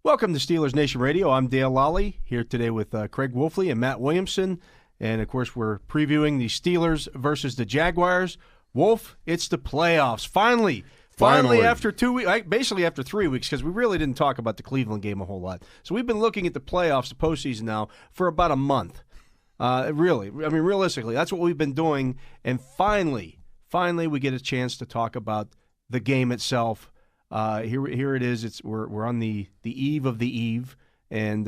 Welcome to Steelers Nation Radio. I'm Dale Lolley, here today with Craig Wolfley and Matt Williamson. And, of course, we're previewing the Steelers versus the Jaguars. Wolf, it's the playoffs. Finally, after 2 weeks, basically after 3 weeks, because we really didn't talk about the Cleveland game a whole lot. So we've been looking at the playoffs, the postseason now, for about a month. Realistically, that's what we've been doing. And finally, we get a chance to talk about the game itself. Here it is. We're on the eve of the eve, and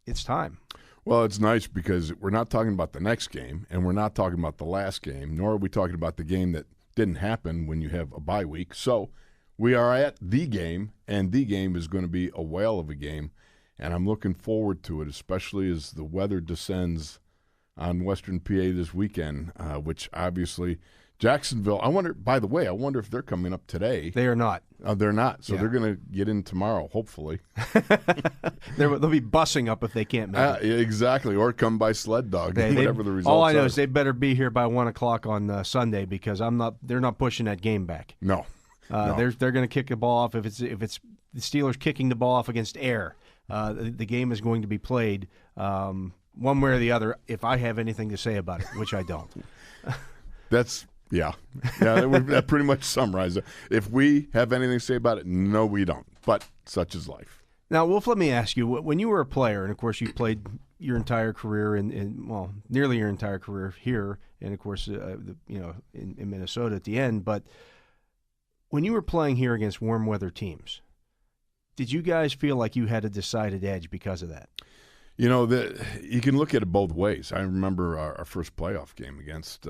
it's time. Well, it's nice because we're not talking about the next game, and we're not talking about the last game, nor are we talking about the game that didn't happen when you have a bye week. So we are at the game, and the game is going to be a whale of a game, and I'm looking forward to it, especially as the weather descends on Western PA this weekend, which obviously – Jacksonville, I wonder if they're coming up today. They are not. They're not. So they're going to get in tomorrow, hopefully. They'll be bussing up if they can't make it. Exactly, or come by sled dog, whatever the results are. All I know is they better be here by 1 o'clock on Sunday because they're not pushing that game back. No. They're going to kick the ball off. If it's the Steelers kicking the ball off against air, the game is going to be played one way or the other if I have anything to say about it, which I don't. That pretty much summarizes it. If we have anything to say about it, no, we don't. But such is life. Now, Wolf, let me ask you, when you were a player, and of course you played your entire career nearly your entire career here, and of course, in Minnesota at the end, but when you were playing here against warm weather teams, did you guys feel like you had a decided edge because of that? You can look at it both ways. I remember our first playoff game against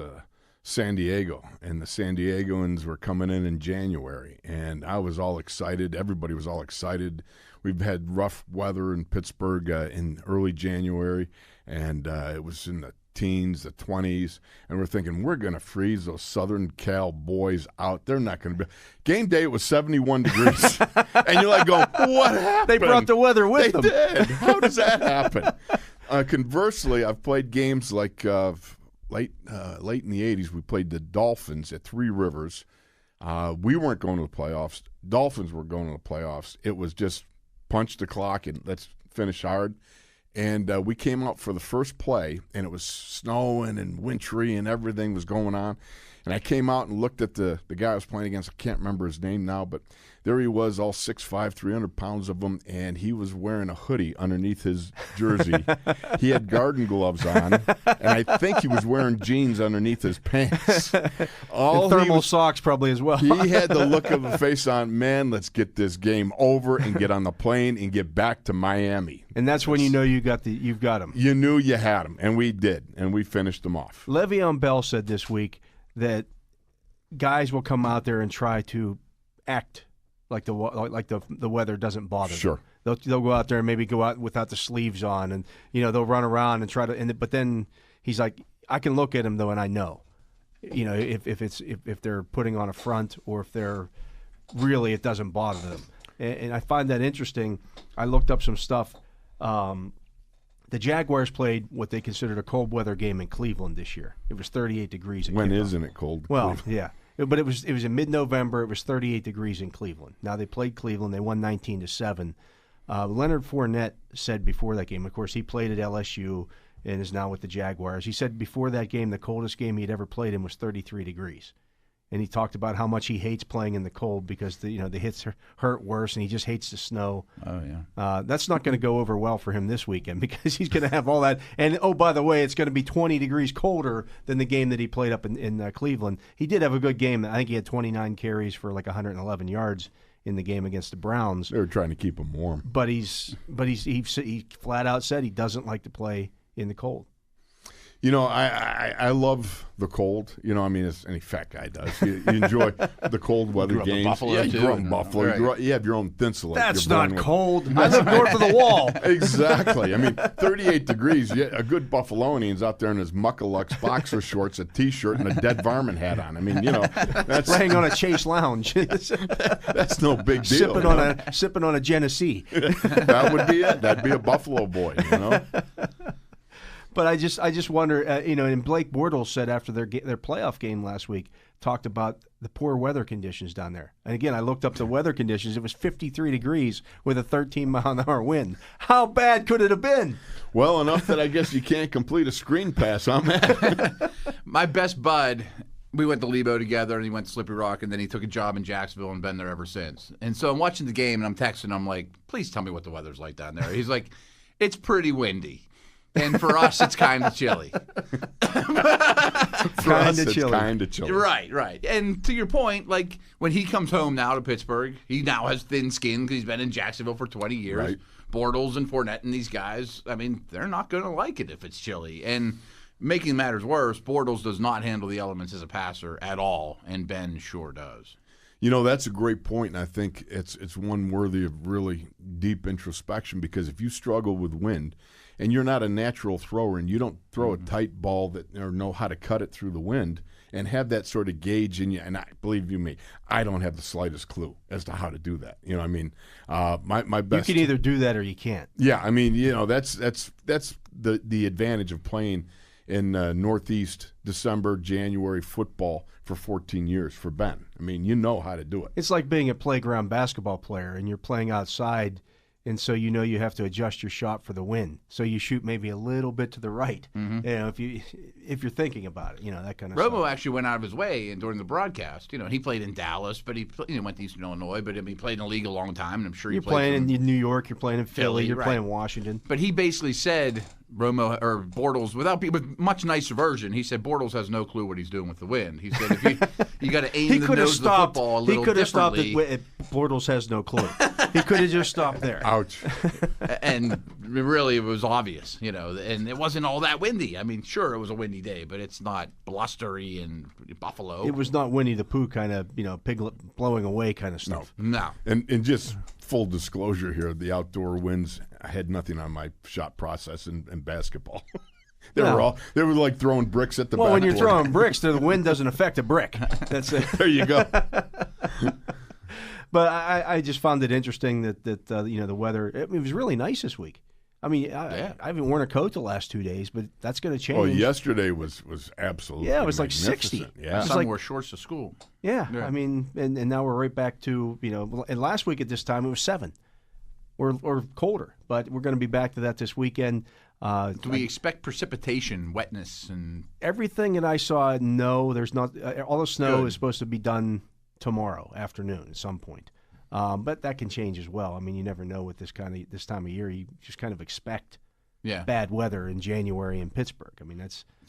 San Diego, and the San Diegoans were coming in January, and I was all excited. Everybody was all excited. We've had rough weather in Pittsburgh in early January, and it was in the teens, the 20s, and we're thinking we're going to freeze those Southern Cal boys out. They're not going to be. Game day, it was 71 degrees, and you're like going, what happened? They brought the weather with them. They did. How does that happen? Conversely, I've played games like late in the 80s, we played the Dolphins at Three Rivers. We weren't going to the playoffs. Dolphins were going to the playoffs. It was just punch the clock and let's finish hard. And we came out for the first play, and it was snowing and wintry and everything was going on. And I came out and looked at the guy I was playing against. I can't remember his name now, but there he was, all 6'5", 300 pounds of him, and he was wearing a hoodie underneath his jersey. He had garden gloves on, and I think he was wearing jeans underneath his pants. And thermal socks probably as well. He had the look of a face on, man, let's get this game over and get on the plane and get back to Miami. And that's when you know you've got him. You knew you had him, and we did, and we finished them off. Le'Veon Bell said this week that guys will come out there and try to act like the weather doesn't bother them. Sure. They'll go out there and maybe go out without the sleeves on, and they'll run around and try to. But then he's like, I can look at him though, and I know, if they're putting on a front or if they're really it doesn't bother them. And I find that interesting. I looked up some stuff. The Jaguars played what they considered a cold weather game in Cleveland this year. It was 38 degrees in Cleveland. When isn't it cold? Well, yeah. But it was in mid-November. It was 38 degrees in Cleveland. Now, they played Cleveland. They won 19-7. Leonard Fournette said before that game, of course, he played at LSU and is now with the Jaguars. He said before that game, the coldest game he'd ever played in was 33 degrees. And he talked about how much he hates playing in the cold because the hits hurt worse, and he just hates the snow. Oh yeah, that's not going to go over well for him this weekend because he's going to have all that. And oh, by the way, it's going to be 20 degrees colder than the game that he played up in Cleveland. He did have a good game. I think he had 29 carries for like 111 yards in the game against the Browns. They were trying to keep him warm. But he flat out said he doesn't like to play in the cold. I love the cold. As any fat guy does. You enjoy the cold weather games. Buffalo, you grew up in Buffalo. Right. You have your own thinsulate. That's not cold. I live north of the wall. Exactly. 38 degrees. A good Buffalonian's out there in his Muckalux boxer shorts, a T-shirt, and a dead varmint hat on. That's laying on a Chase lounge. That's no big deal. Sipping on a Genesee. That would be it. That'd be a Buffalo boy. But I just wonder, and Blake Bortles said after their playoff game last week, talked about the poor weather conditions down there. And again, I looked up the weather conditions. It was 53 degrees with a 13-mile-an-hour wind. How bad could it have been? Well, enough that I guess you can't complete a screen pass on that. My best bud, we went to Lebo together, and he went to Slippery Rock, and then he took a job in Jacksonville and been there ever since. And so I'm watching the game, and I'm texting him, I'm like, please tell me what the weather's like down there. He's like, it's pretty windy. And for us, it's kind of chilly. Kind of chilly. Right. And to your point, like when he comes home now to Pittsburgh, he now has thin skin because he's been in Jacksonville for 20 years. Right. Bortles and Fournette and these guys, I mean, they're not going to like it if it's chilly. And making matters worse, Bortles does not handle the elements as a passer at all, and Ben sure does. That's a great point, and I think it's one worthy of really deep introspection, because if you struggle with wind and you're not a natural thrower and you don't throw a tight ball or know how to cut it through the wind and have that sort of gauge in you, and believe you me, I don't have the slightest clue as to how to do that. My best. You can either do that or you can't. Yeah, that's the advantage of playing in Northeast December, January football for 14 years for Ben. You know how to do it. It's like being a playground basketball player and you're playing outside, and so you have to adjust your shot for the wind. So you shoot maybe a little bit to the right. If you're thinking about it, that kind of stuff. Romo actually went out of his way and during the broadcast. He played in Dallas, but he went to Eastern Illinois, but he played in the league a long time, and I'm sure you're playing in New York, you're playing in Philly, you're playing in Washington. But he basically said Bortles, with much nicer version, he said Bortles has no clue what he's doing with the wind. He said if you got to aim the nose of the football a little differently. He could have stopped it. Bortles has no clue. He could have just stopped there. Ouch. And really, it was obvious, and it wasn't all that windy. Sure, it was a windy day, but it's not blustery and Buffalo. It was not Winnie the Pooh kind of, pig blowing away kind of stuff. No. And just full disclosure here, the outdoor winds, I had nothing on my shot process in basketball. They were like throwing bricks at the backboard. Well, when you're throwing bricks, the wind doesn't affect a brick. That's it. There you go. But I just found it interesting that the weather, it was really nice this week. I haven't worn a coat the last 2 days, but that's going to change. Oh, yesterday was absolutely it was like 60. Yeah, some wore shorts to school. Yeah. And now we're right back to and last week at this time it was 7, or colder, but we're going to be back to that this weekend. Do we expect precipitation, wetness, and everything that I saw? No, there's not. All the snow is supposed to be done tomorrow afternoon at some point. But that can change as well. You never know with this time of year. You just kind of expect bad weather in January in Pittsburgh.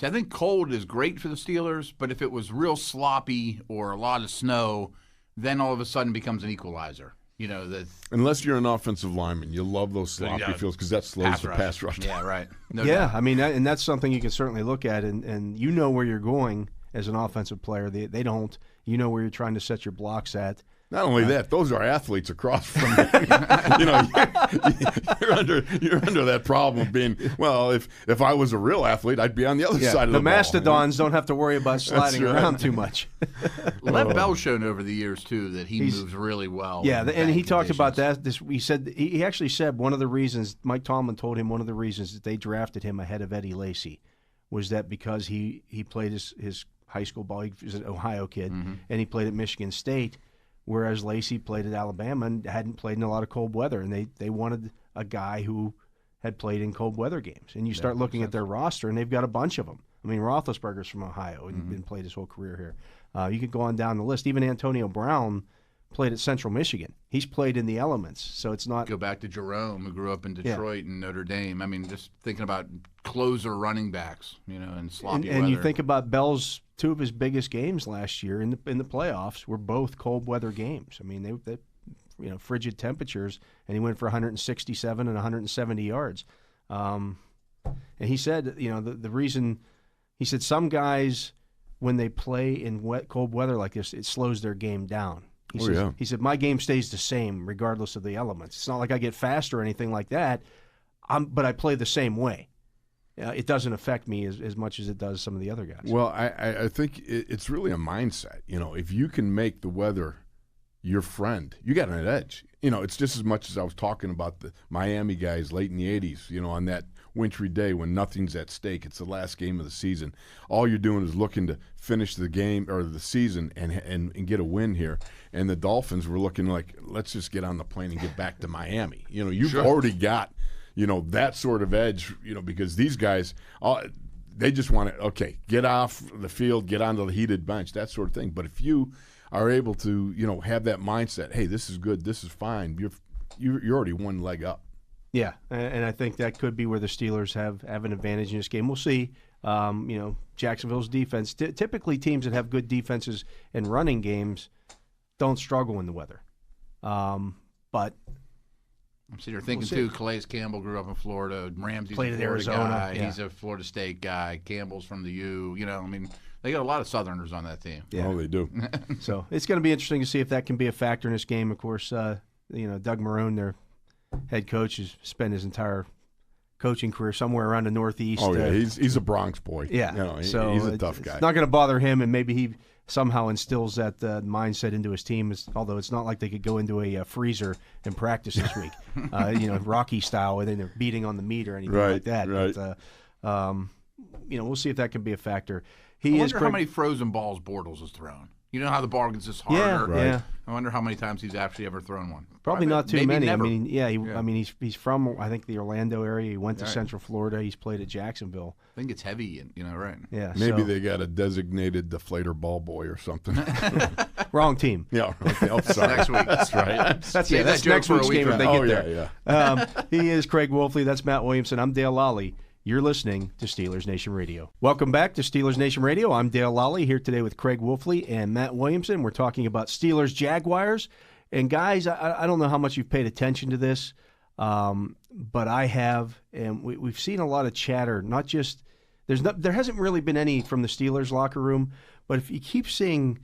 I think cold is great for the Steelers, but if it was real sloppy or a lot of snow, then all of a sudden becomes an equalizer. Unless you're an offensive lineman, you love those sloppy fields because that slows the pass rush. Yeah, right. No doubt. And that's something you can certainly look at, and where you're going as an offensive player. They don't. Where you're trying to set your blocks at. Not only that, those are athletes across from you're under that problem of being, well, if I was a real athlete, I'd be on the other side of the ball. The mastodons don't have to worry about sliding around too much. Lev Bell's shown over the years, too, that he moves really well. Yeah, and he talked about that. He actually said one of the reasons, Mike Tomlin told him one of the reasons that they drafted him ahead of Eddie Lacy was that because he played his high school ball. He was an Ohio kid, and he played at Michigan State, whereas Lacy played at Alabama and hadn't played in a lot of cold weather, and they wanted a guy who had played in cold weather games. And you start looking at their roster, and they've got a bunch of them. Roethlisberger's from Ohio and played his whole career here. You could go on down the list. Even Antonio Brown played at Central Michigan. He's played in the elements, so it's not. Go back to Jerome, who grew up in Detroit and Notre Dame. Just thinking about closer running backs, and sloppy weather. And you think about Bell's 2 of his biggest games last year in the playoffs were both cold weather games. They frigid temperatures, and he went for 167 and 170 yards. And he said, the reason he said some guys when they play in cold weather like this, it slows their game down. He said, my game stays the same regardless of the elements. It's not like I get faster or anything like that, but I play the same way. It doesn't affect me as much as it does some of the other guys. Well, I think it's really a mindset. If you can make the weather your friend, you got an edge. it's just as much as I was talking about the Miami guys late in the 80s, on that wintry day when nothing's at stake. It's the last game of the season. All you're doing is looking to finish the game or the season and get a win here. And the Dolphins were looking like, let's just get on the plane and get back to Miami. You've already got, that sort of edge, because these guys, they just want to, get off the field, get onto the heated bench, that sort of thing. But if you are able to, have that mindset, hey, this is good, this is fine, you're already one leg up. Yeah, and I think that could be where the Steelers have an advantage in this game. We'll see. Jacksonville's defense, typically teams that have good defenses in running games don't struggle in the weather. But so you're thinking, too, Calais Campbell grew up in Florida. Ramsey's played a at Florida Arizona. guy. Yeah. He's a Florida State guy. Campbell's from the U. They got a lot of Southerners on that team. Yeah. Oh, they do. So it's going to be interesting to see if that can be a factor in this game. Of course, Doug Marrone, their head coach, has spent his entire coaching career somewhere around the Northeast. Oh, yeah, he's a Bronx boy. Yeah. So he's a tough guy. It's not going to bother him, and maybe he somehow instills that mindset into his team, although it's not like they could go into a freezer and practice this week, Rocky style, where they're beating on the meat or anything like that. Right. But, we'll see if that can be a factor. I wonder how many frozen balls Bortles has thrown. You know how the ball gets this harder? Yeah. I wonder how many times he's actually ever thrown one. Probably not too many. Never. He's from, I think, the Orlando area. He went to Central Florida. He's played at Jacksonville. I think it's heavy, right? Yeah. Maybe they got a designated deflator ball boy or something. Wrong team. Yeah. Oh, sorry. Next week. That's right. That's next week's game if they get there. Yeah. He is Craig Wolfley. That's Matt Williamson. I'm Dale Lolley. You're listening to Steelers Nation Radio. Welcome back to Steelers Nation Radio. I'm Dale Lolley here today with Craig Wolfley and Matt Williamson. We're talking about Steelers-Jaguars. And guys, I don't know how much you've paid attention to this, but I have, and we've seen a lot of chatter. Not just there hasn't really been any from the Steelers locker room, but if you keep seeing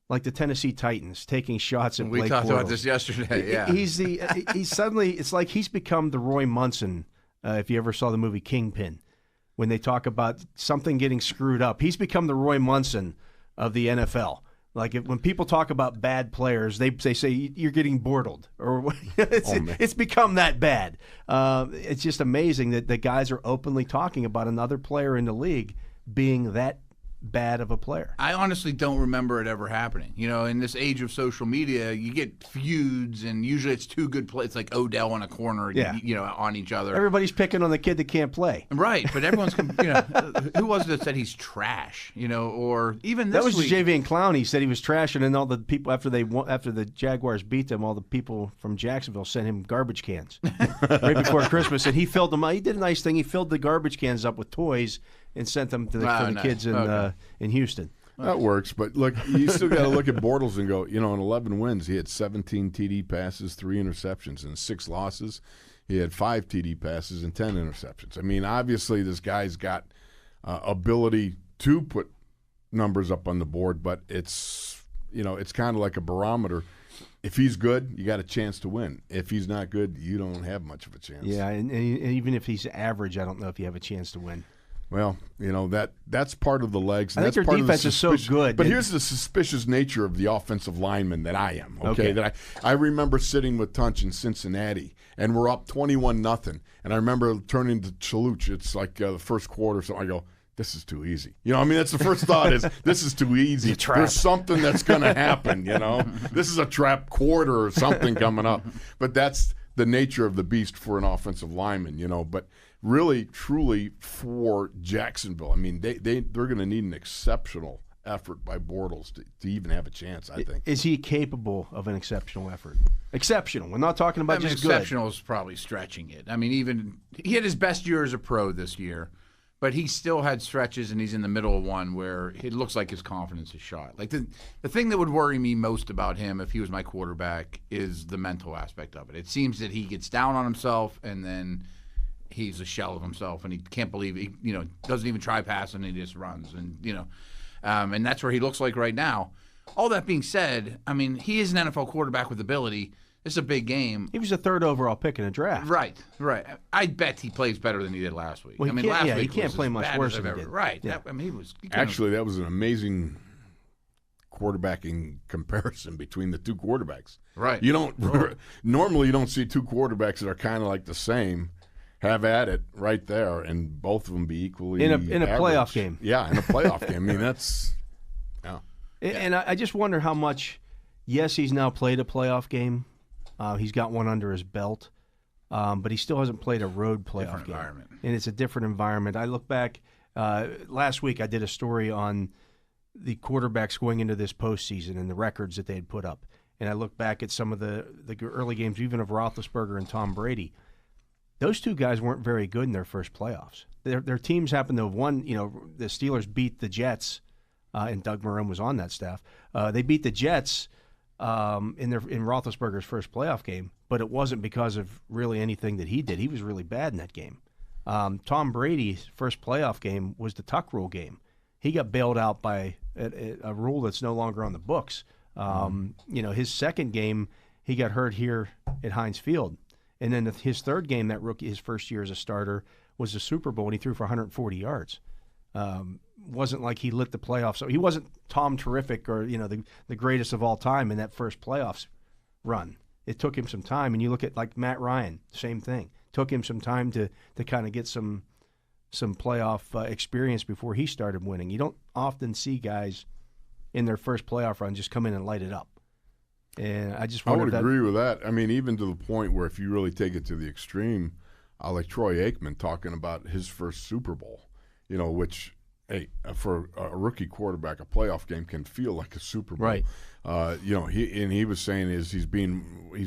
like the Tennessee Titans taking shots at Blake Bortles. We talked about this yesterday. Yeah, he's suddenly, it's like he's become the Roy Munson. If you ever saw the movie Kingpin, when they talk about something getting screwed up, he's become the Roy Munson of the NFL. Like when people talk about bad players, they say you're getting bortled, or it's become that bad. It's just amazing that the guys are openly talking about another player in the league being that bad of a player. I honestly don't remember it ever happening. In this age of social media, you get feuds, and usually it's two good players. It's like Odell in a corner, on each other. Everybody's picking on the kid that can't play. Right, but everyone's, who was it that said he's trash? Or even this that was week. Javian Clowney said he was trash, and then all the people after the Jaguars beat them, all the people from Jacksonville sent him garbage cans right before Christmas, and he filled them up. He did a nice thing. He filled the garbage cans up with toys and sent them to the kids in Houston. That works, but look, you still got to look at Bortles and go, in 11 wins, he had 17 TD passes, 3 interceptions, and 6 losses. He had 5 TD passes and 10 interceptions. I mean, obviously this guy's got ability to put numbers up on the board, but it's kind of like a barometer. If he's good, you got a chance to win. If he's not good, you don't have much of a chance. Yeah, and even if he's average, I don't know if you have a chance to win. Well, that's part of the legs. I think their defense is so good. But here's the suspicious nature of the offensive lineman that I am. Okay. That I remember sitting with Tunch in Cincinnati, and we're up 21-0, and I remember turning to Chaluch. It's like the first quarter, so I go, this is too easy. That's the first thought is, this is too easy. There's something that's going to happen, This is a trap quarter or something coming up. But that's the nature of the beast for an offensive lineman, But really, truly, for Jacksonville, I mean, they're going to need an exceptional effort by Bortles to even have a chance, I think. Is he capable of an exceptional effort? Exceptional. We're not talking about just good. Exceptional is probably stretching it. I mean, even he had his best year as a pro this year, but he still had stretches, and he's in the middle of one where it looks like his confidence is shot. Like the thing that would worry me most about him if he was my quarterback is the mental aspect of it. It seems that he gets down on himself, and then he's a shell of himself, and he can't believe he, doesn't even try passing, and he just runs, and and that's where he looks like right now. All that being said, I mean, he is an NFL quarterback with ability. It's a big game. He was a 3rd overall pick in a draft. Right. I bet he plays better than he did last week. Well, last week he can't play much worse than he did. Right. Yeah. That was actually, that was an amazing quarterbacking comparison between the two quarterbacks. Right. You don't normally you don't see two quarterbacks that are kind of like the same. Have at it right there, and both of them be equally in a average. playoff game. Yeah, in a playoff game. I mean, that's And I just wonder how much. Yes, he's now played a playoff game. He's got one under his belt, but he still hasn't played a road playoff game. Environment. And it's a different environment. I look back last week. I did a story on the quarterbacks going into this postseason and the records that they had put up. And I look back at some of the early games, even of Roethlisberger and Tom Brady. Those two guys weren't very good in their first playoffs. Their teams happened to have won. You know, the Steelers beat the Jets, and Doug Marrone was on that staff. They beat the Jets in Roethlisberger's first playoff game, but it wasn't because of really anything that he did. He was really bad in that game. Tom Brady's first playoff game was the Tuck Rule game. He got bailed out by a rule that's no longer on the books. You know, his second game, he got hurt here at Heinz Field. And then his third game, his first year as a starter, was the Super Bowl, and he threw for 140 yards. Wasn't like he lit the playoffs. So he wasn't Tom Terrific or, you know, the greatest of all time in that first playoffs run. It took him some time. And you look at like Matt Ryan, same thing. Took him some time to kind of get some playoff experience before he started winning. You don't often see guys in their first playoff run just come in and light it up. And I just wonder I would agree with that. I mean, even to the point where if you really take it to the extreme, like Troy Aikman talking about his first Super Bowl, you know, which, hey, for a rookie quarterback, a playoff game can feel like a Super Bowl. Right. You know, he was saying he's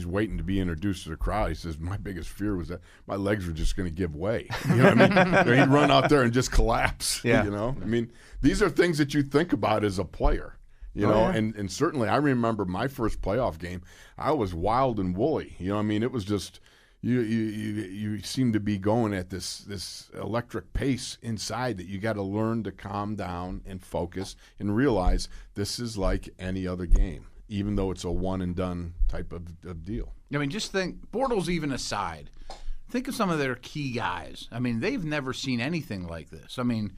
waiting to be introduced to the crowd. He says, my biggest fear was that my legs were just going to give way. You know what I mean? He'd run out there and just collapse. Yeah. You know, I mean, these are things that you think about as a player. You know, and certainly I remember my first playoff game. I was wild and woolly. You know, I mean, it was just you seem to be going at this electric pace inside that you got to learn to calm down and focus and realize this is like any other game, even though it's a one and done type of deal. I mean, just think, Bortles even aside, think of some of their key guys. I mean, they've never seen anything like this. I mean,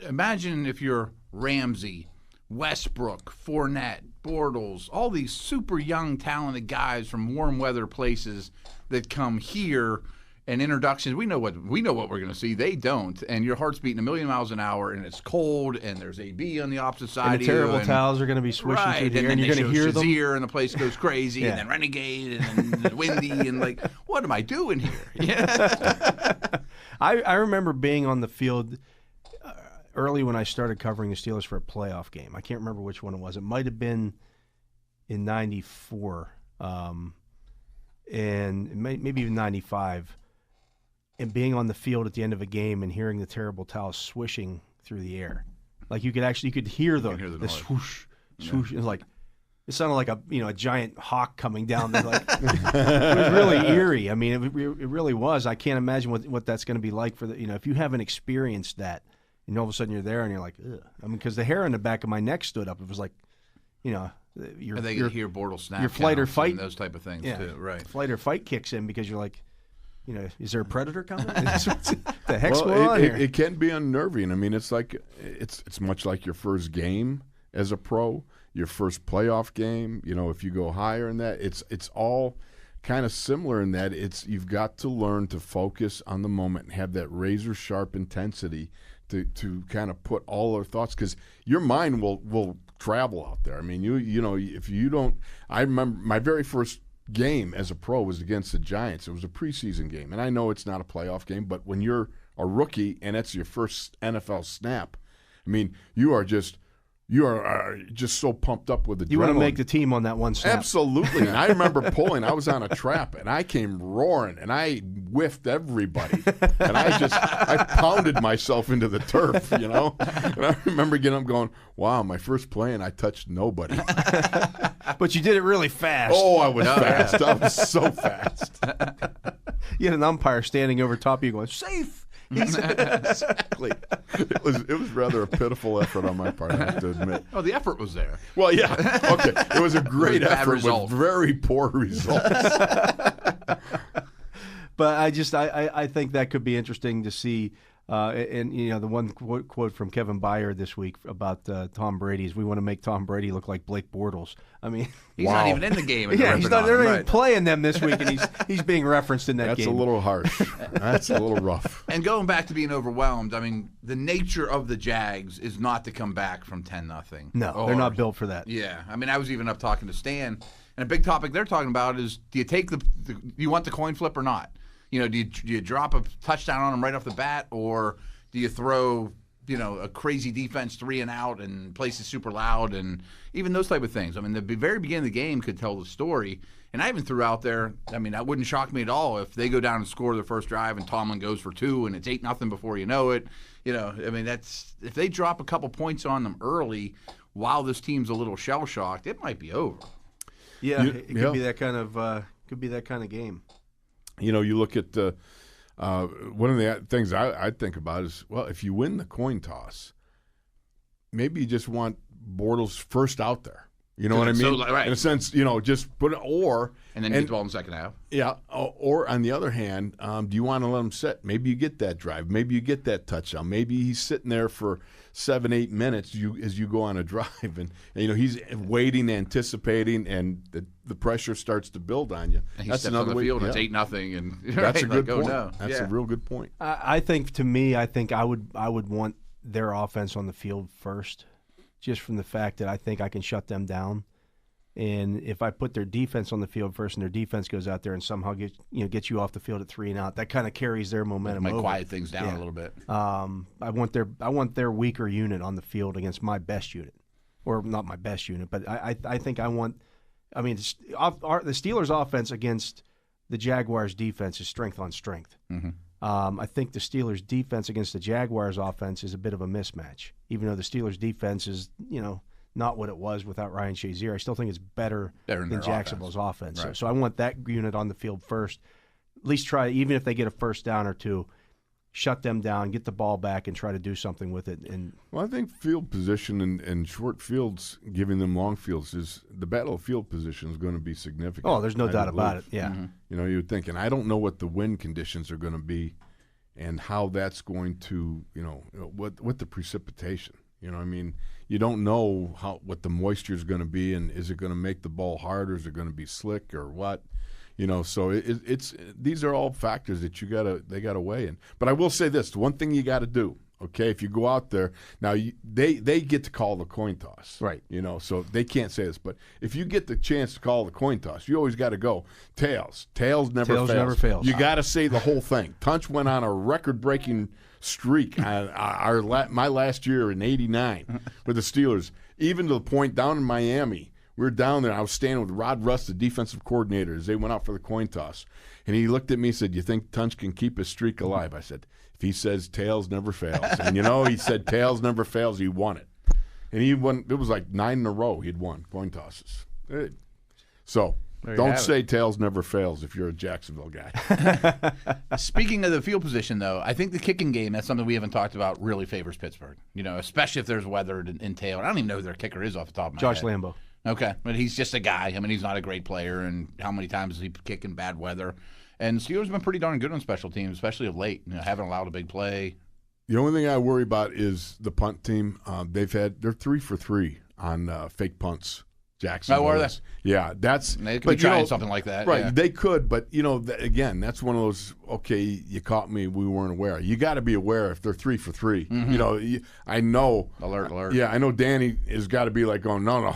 imagine if you're Ramsey, Westbrook, Fournette, Bortles, all these super young, talented guys from warm weather places that come here and introductions. We know what we're going to see. They don't, and your heart's beating 1,000,000 miles an hour, and it's cold, and there's AB on the opposite side. And the terrible towels are going to be swishing through the air, and you're going to hear them. And the place goes crazy, and then Renegade, and it's windy, and like, what am I doing here? Yeah. I remember being on the field early when I started covering the Steelers for a playoff game. I can't remember which one it was. It might have been in '94, and maybe even '95. And being on the field at the end of a game and hearing the terrible towels swishing through the air, like you could hear the swoosh, swoosh. Yeah. It sounded like a giant hawk coming down there. Like it was really eerie. I mean, it really was. I can't imagine what that's going to be like for if you haven't experienced that. And all of a sudden you're there and you're like, ugh. I mean, because the hair on the back of my neck stood up. It was like, and they could hear Bortles snap. Your flight or fight, and those type of things too, right? Flight or fight kicks in because you're like, is there a predator coming? The heck's going on here? It can be unnerving. I mean, it's like it's much like your first game as a pro, your first playoff game. You know, if you go higher in that, it's all kind of similar in that you've got to learn to focus on the moment and have that razor sharp intensity to kind of put all our thoughts, because your mind will travel out there. I mean, you know, if you don't, I remember my very first game as a pro was against the Giants. It was a preseason game, and I know it's not a playoff game, but when you're a rookie and that's your first NFL snap, I mean, you are just so pumped up with adrenaline. You want to make the team on that one snap. Absolutely. And I remember I was on a trap, and I came roaring, and I whiffed everybody. And I pounded myself into the turf, you know. And I remember getting up going, wow, my first play, and I touched nobody. But you did it really fast. Oh, I was fast. I was so fast. You had an umpire standing over top of you going, safe. Exactly. It was rather a pitiful effort on my part, I have to admit. Oh, the effort was there. Well, yeah. Okay. It was a great effort with very poor results. But I think that could be interesting to see And the one quote from Kevin Byard this week about Tom Brady is, "We want to make Tom Brady look like Blake Bortles." I mean, he's not even in the game. Yeah, he's not. They're not even playing them this week, and he's being referenced in that game. That's a little harsh. That's a little rough. And going back to being overwhelmed, I mean, the nature of the Jags is not to come back from 10-0. No, they're not built for that. Yeah, I mean, I was even up talking to Stan, and a big topic they're talking about is: do you take do you want the coin flip or not? Do you drop a touchdown on them right off the bat, or do you throw a crazy defense 3 and out and place is super loud, and even those type of things? I mean, the very beginning of the game could tell the story. And I even threw out there, I mean, that wouldn't shock me at all if they go down and score their first drive and Tomlin goes for 2 and it's 8-0 before you know it. I mean, that's if they drop a couple points on them early while this team's a little shell shocked, it might be over. Yeah, it could be that kind of game. You look at one of the things I think about is, well, if you win the coin toss, maybe you just want Bortles first out there. You know what I mean? So, right. In a sense, just put it, and then you get the ball in the second half. Yeah. Or on the other hand, do you want to let him sit? Maybe you get that drive. Maybe you get that touchdown. Maybe he's sitting there for 7-8 minutes as you go on a drive, and he's waiting, anticipating, and the pressure starts to build on you. And that's another on the field. And it's 8-0, and that's a good point. No. That's a real good point. I think I would want their offense on the field first, just from the fact that I think I can shut them down. And if I put their defense on the field first, and their defense goes out there and somehow gets you off the field at 3 and out, that kind of carries their momentum. Might over. Quiet things down a little bit. I want their weaker unit on the field against my best unit, or not my best unit, but I think I want. I mean, the Steelers' offense against the Jaguars' defense is strength on strength. Mm-hmm. I think the Steelers' defense against the Jaguars' offense is a bit of a mismatch. Even though the Steelers' defense is, not what it was without Ryan Shazier, I still think it's better than Jacksonville's offense. Right. So I want that unit on the field first. At least try, even if they get a first down or two, shut them down, get the ball back, and try to do something with it. Well, I think field position and short fields, giving them long fields, is the battlefield position is going to be significant. Oh, there's no doubt about it. Yeah. Mm-hmm. You would think, and I don't know what the wind conditions are going to be, and how that's going to, what the precipitation. I mean, you don't know what the moisture is going to be, and is it going to make the ball hard, or is it going to be slick, or what? So it's these are all factors that they got to weigh in. But I will say this: the one thing you got to do, okay, if you go out there now, they get to call the coin toss, right? So they can't say this, but if you get the chance to call the coin toss, you always got to go tails. Tails never fails. You got to say the whole thing. Tunch went on a record-breaking streak my last year in '89 with the Steelers, even to the point down in Miami. We were down there. I was standing with Rod Russ, the defensive coordinator, as they went out for the coin toss. And he looked at me and said, "You think Tunch can keep his streak alive?" I said, "If he says tails never fails." And, he said tails never fails. He won it. And he won. It was like 9 in a row he'd won coin tosses. So don't say tails never fails if you're a Jacksonville guy. Speaking of the field position, though, I think the kicking game, that's something we haven't talked about, really favors Pittsburgh. Especially if there's weather in tail. I don't even know who their kicker is off the top of my head. Josh Lambo. Okay, but he's just a guy. I mean, he's not a great player, and how many times has he kicked in bad weather? And the Steelers have been pretty darn good on special teams, especially of late. Haven't allowed a big play. The only thing I worry about is the punt team. They're 3 for 3 on fake punts. Jacksonville. Oh, are they? Yeah, they could be trying something like that. Right, yeah. They could, but again, that's one of those. Okay, you caught me. We weren't aware. You got to be aware if they're 3 for 3. Mm-hmm. I know. Alert. Yeah, I know. Danny has got to be like, going, no.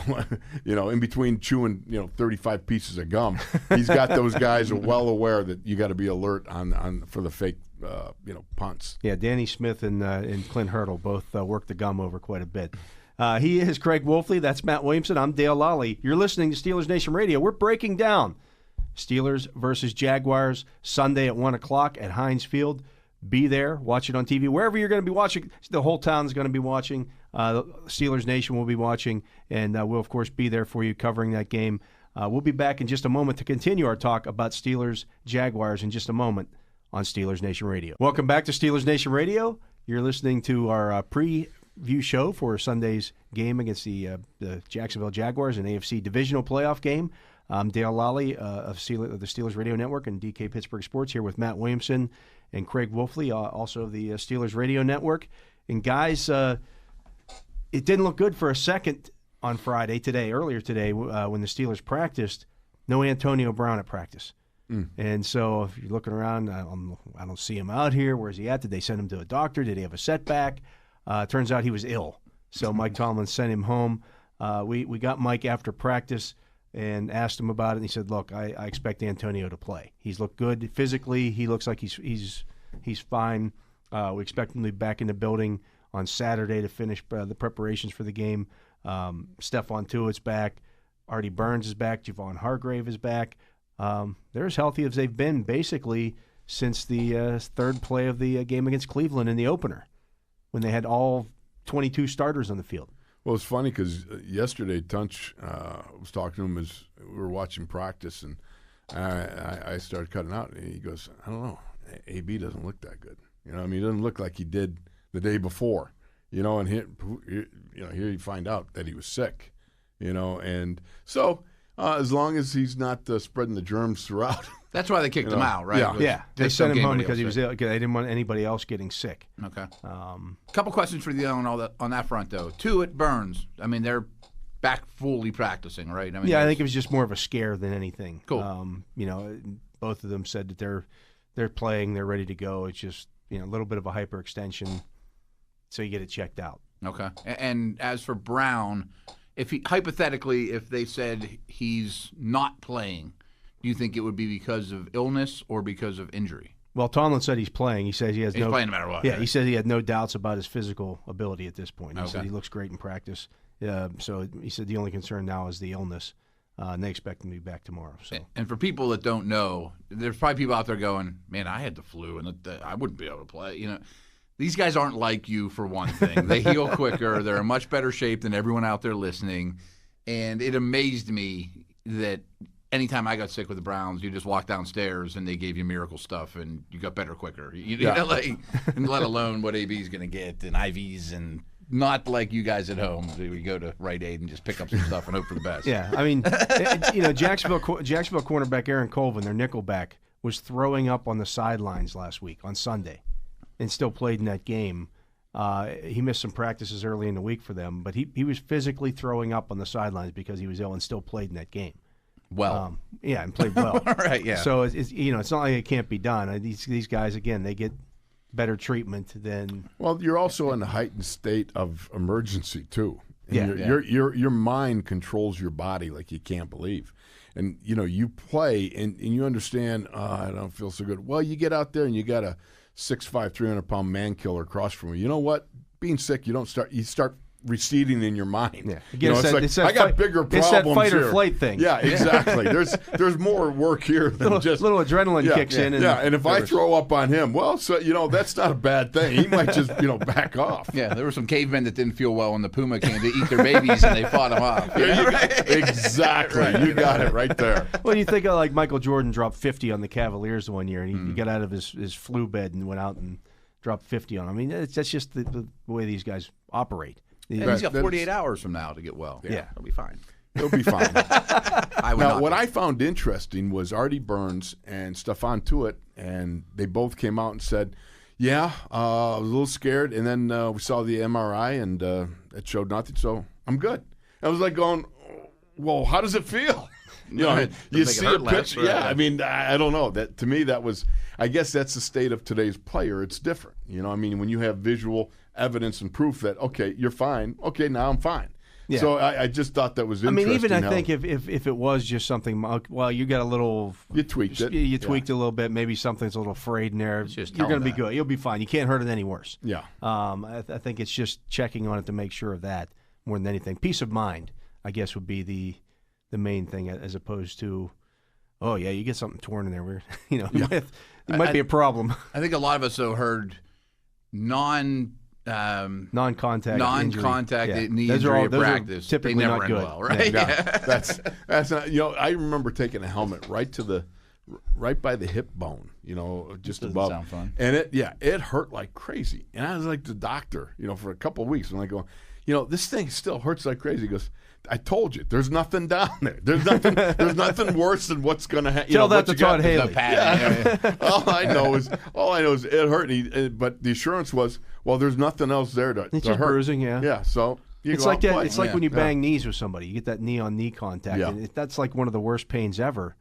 In between chewing 35 pieces of gum, he's got those guys are well aware that you got to be alert on for the fake. Punts. Yeah, Danny Smith and Clint Hurdle both worked the gum over quite a bit. He is Craig Wolfley. That's Matt Williamson. I'm Dale Lolley. You're listening to Steelers Nation Radio. We're breaking down Steelers versus Jaguars Sunday at 1 o'clock at Heinz Field. Be there. Watch it on TV. Wherever you're going to be watching, the whole town is going to be watching. Steelers Nation will be watching, and we'll, of course, be there for you covering that game. We'll be back in just a moment to continue our talk about Steelers-Jaguars in just a moment on Steelers Nation Radio. Welcome back to Steelers Nation Radio. You're listening to our preview show for Sunday's game against the Jacksonville Jaguars, an AFC divisional playoff game. I'm Dale Lolley of the Steelers Radio Network and DK Pittsburgh Sports, here with Matt Williamson and Craig Wolfley, also of the Steelers Radio Network. And guys, it didn't look good for a second on Friday, earlier today, when the Steelers practiced. No Antonio Brown at practice. And so if you're looking around, I don't see him out here. Where's he at? Did they send him to a doctor? Did he have a setback? Turns out he was ill. So Mike Tomlin sent him home. We got Mike after practice and asked him about it. And he said, look, I expect Antonio to play. He's looked good physically. He looks like he's fine. We expect him to be back in the building on Saturday to finish the preparations for the game. Stephon Tuitt's back. Artie Burns is back. Javon Hargrave is back. They're as healthy as they've been basically since the third play of the game against Cleveland in the opener, when they had all 22 starters on the field. Well, it's funny because yesterday Tunch was talking to him as we were watching practice, and I started cutting out, and he goes, I don't know, AB doesn't look that good. He doesn't look like he did the day before. And here you find out that he was sick. And so as long as he's not spreading the germs throughout. That's why they kicked him out, right? Yeah. They sent him home because he was ill. They didn't want anybody else getting sick. Okay. Couple questions for you on that front, though. Tuitt, Burns. They're back fully practicing, right? I think it was just more of a scare than anything. Cool. Both of them said that they're playing, they're ready to go. It's just a little bit of a hyperextension, so you get it checked out. Okay. And as for Brown, if they said he's not playing, do you think it would be because of illness or because of injury? Well, Tomlin said he's playing. He says he's playing no matter what. Yeah, he said he had no doubts about his physical ability at this point. He Okay. said he looks great in practice. So he said the only concern now is the illness, and they expect him to be back tomorrow. So. And for people that don't know, there's probably people out there going, man, I had the flu, and I wouldn't be able to play. These guys aren't like you, for one thing. They heal quicker. They're in much better shape than everyone out there listening. And it amazed me that anytime I got sick with the Browns, you just walked downstairs and they gave you miracle stuff and you got better quicker. And let alone what AB's going to get and IVs, and not like you guys at home. We go to Rite Aid and just pick up some stuff and hope for the best. Yeah, Jacksonville cornerback Aaron Colvin, their nickelback, was throwing up on the sidelines last week on Sunday, and still played in that game. He missed some practices early in the week for them, but he was physically throwing up on the sidelines because he was ill and still played in that game. Well, and played well. Right, yeah. So it's not like it can't be done. These guys, again, they get better treatment than. Well, you're also in a heightened state of emergency too. And Yeah. Your mind controls your body like you can't believe. And you play and you understand. I don't feel so good. Well, you get out there and you got a 6'5", 300-pound man killer across from you. You know what? Being sick, you start receding in your mind. Yeah. It's like I got bigger problems. It's that fight here. or flight thing. Yeah, exactly. There's more work here than just little adrenaline kicks in. And if I throw up on him, well, so that's not a bad thing. He might just back off. Yeah, there were some cavemen that didn't feel well when the puma came to eat their babies and they fought them off. Exactly. Right. You got it right there. Well, you think of like Michael Jordan dropped 50 on the Cavaliers one year, and he got out of his flu bed and went out and dropped 50 on them. That's just the way these guys operate. And he's got 48 hours from now to get well. Yeah. He'll be fine. He'll be fine. What I I found interesting was Artie Burns and Stephon Tuitt, and they both came out and said, I was a little scared, and then we saw the MRI, and it showed nothing, so I'm good. I was like going, well, how does it feel? You see a pitch. Yeah, I don't know. That to me, that was. I guess that's the state of today's player. It's different. When you have visual evidence and proof that you're fine. Okay, now I'm fine. Yeah. So I just thought that was interesting. Even I think if it was just something, you got a little. You tweaked it. You tweaked it a little bit. Maybe something's a little frayed in there. You're going to be good. You'll be fine. You can't hurt it any worse. Yeah. I think it's just checking on it to make sure of that more than anything. Peace of mind, I guess, would be the main thing, as opposed to, you get something torn in there. It might be a problem. I think a lot of us heard non-contact knee injury at practice. Typically they never not good. Well, right? Yeah. That's not. I remember taking a helmet right by the hip bone. Just above. Sound fun. And it hurt like crazy. And I was like the doctor. For a couple of weeks, I'm like going, this thing still hurts like crazy. He goes, I told you, there's nothing down there. There's nothing worse than what's going to happen. Tell that to Todd Haley. All I know is it hurt. But the assurance was, well, there's nothing else there to just hurt. Bruising, yeah. Yeah, so it's like that. It's like when you bang knees with somebody. You get that knee-on-knee contact. Yeah. And that's like one of the worst pains ever.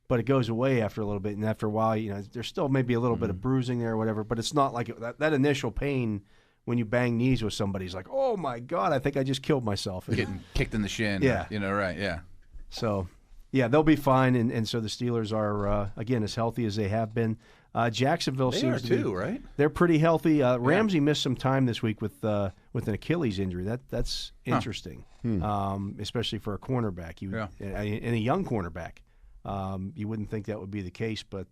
But it goes away after a little bit, and after a while, there's still maybe a little bit of bruising there or whatever. But it's not like that initial pain when you bang knees with somebody is like, oh my God, I think I just killed myself. Getting kicked in the shin. Yeah. Right, yeah. So, yeah, they'll be fine, and so the Steelers are, again, as healthy as they have been. Jacksonville seems to be, right? They're pretty healthy. Ramsey missed some time this week with an Achilles injury. That's interesting, especially for a cornerback. And a young cornerback. You wouldn't think that would be the case, but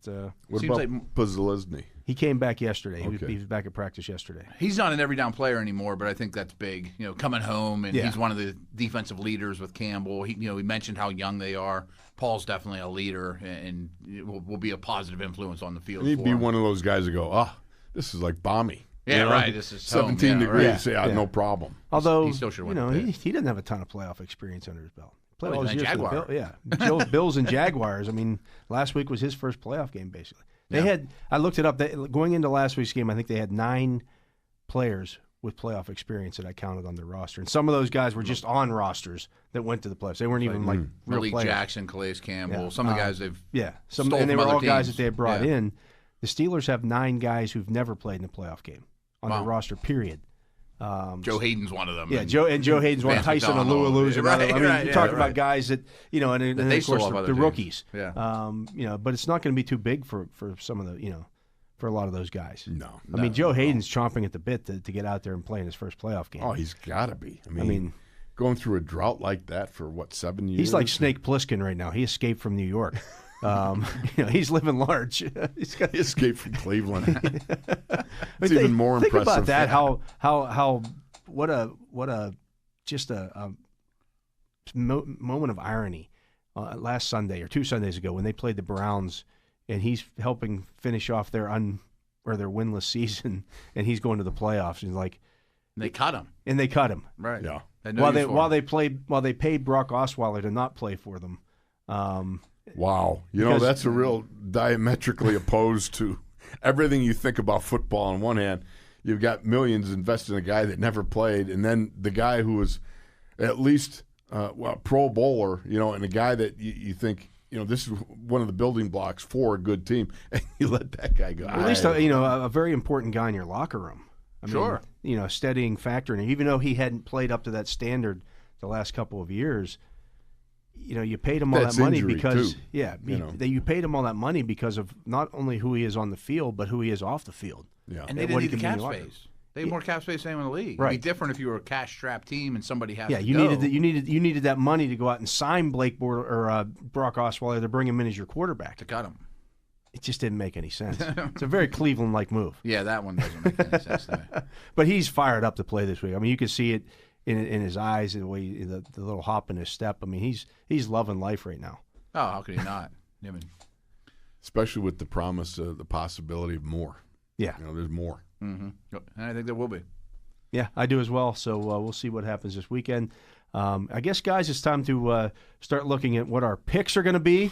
what about Puzzlesny? He came back yesterday. He was back at practice yesterday. He's not an every down player anymore, but I think that's big. Coming home, and he's one of the defensive leaders with Campbell. He mentioned how young they are. Paul's definitely a leader, and will be a positive influence on the field. He'd be one of those guys that go, this is like balmy. Yeah, right. This is 17 degrees. Right. No problem. Although he still should win. He doesn't have a ton of playoff experience under his belt. Played all his years Jaguar. Bills and Jaguars. I mean, last week was his first playoff game, basically. They had. I looked it up. Going into last week's game, I think they had 9 players with playoff experience that I counted on their roster, and some of those guys were just on rosters that went to the playoffs. They weren't even like real Malik players. Jackson, Calais Campbell, some of the guys they've and they were all guys that they had brought in. The Steelers have 9 guys who've never played in a playoff game on their roster. Period. Joe Hayden's one of them. Yeah, Joe Hayden's one. Tyson Alualu's another. I mean, you're talking about guys that and of course the rookies. Yeah. But it's not going to be too big for some of the for a lot of those guys. No. I mean, Joe Hayden's chomping at the bit to get out there and play in his first playoff game. Oh, he's got to be. I mean, going through a drought like that for 7 years? He's like Snake Plissken right now. He escaped from New York. He's living large. He escaped from Cleveland. It's even more impressive. Think about that. How what a just a moment of irony. Last Sunday or 2 Sundays ago when they played the Browns, and he's helping finish off their winless season, and he's going to the playoffs. And they cut him. And they cut him. Right. Yeah. While they paid Brock Osweiler to not play for them. Wow. That's a real diametrically opposed to everything you think about football. On one hand, you've got millions invested in a guy that never played, and then the guy who was at least Pro Bowler, and a guy that you think, this is one of the building blocks for a good team, and you let that guy go. At least, a very important guy in your locker room. I mean, a steadying factor. And even though he hadn't played up to that standard the last couple of years, you paid him all that money because too, you paid him all that money because of not only who he is on the field, but who he is off the field. Yeah, and they didn't need the cap space. They have more cap space than anyone in the league. Right. It'd be different if you were a cash-strapped team and somebody has to go. You needed that money to go out and sign Blake or Brock Osweiler to bring him in as your quarterback. To cut him. It just didn't make any sense. It's a very Cleveland-like move. Yeah, that one doesn't make any sense to me. But he's fired up to play this week. I mean, you can see it in his eyes, the way the little hop in his step. I mean, he's loving life right now. Oh, how could he not? Especially with the promise of the possibility of more. Yeah. There's more. Mm-hmm. And I think there will be. Yeah, I do as well. So we'll see what happens this weekend. I guess, guys, it's time to start looking at what our picks are going to be.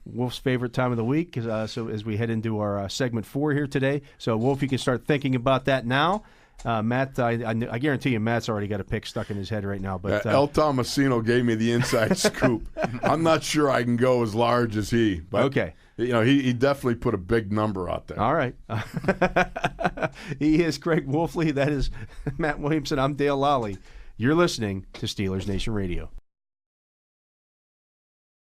Wolf's favorite time of the week. So as we head into our segment 4 here today. So, Wolf, you can start thinking about that now. Matt, I guarantee you Matt's already got a pick stuck in his head right now. But El Tomasino gave me the inside scoop. I'm not sure I can go as large as he. But, okay. He definitely put a big number out there. All right. He is Craig Wolfley. That is Matt Williamson. I'm Dale Lolley. You're listening to Steelers Nation Radio.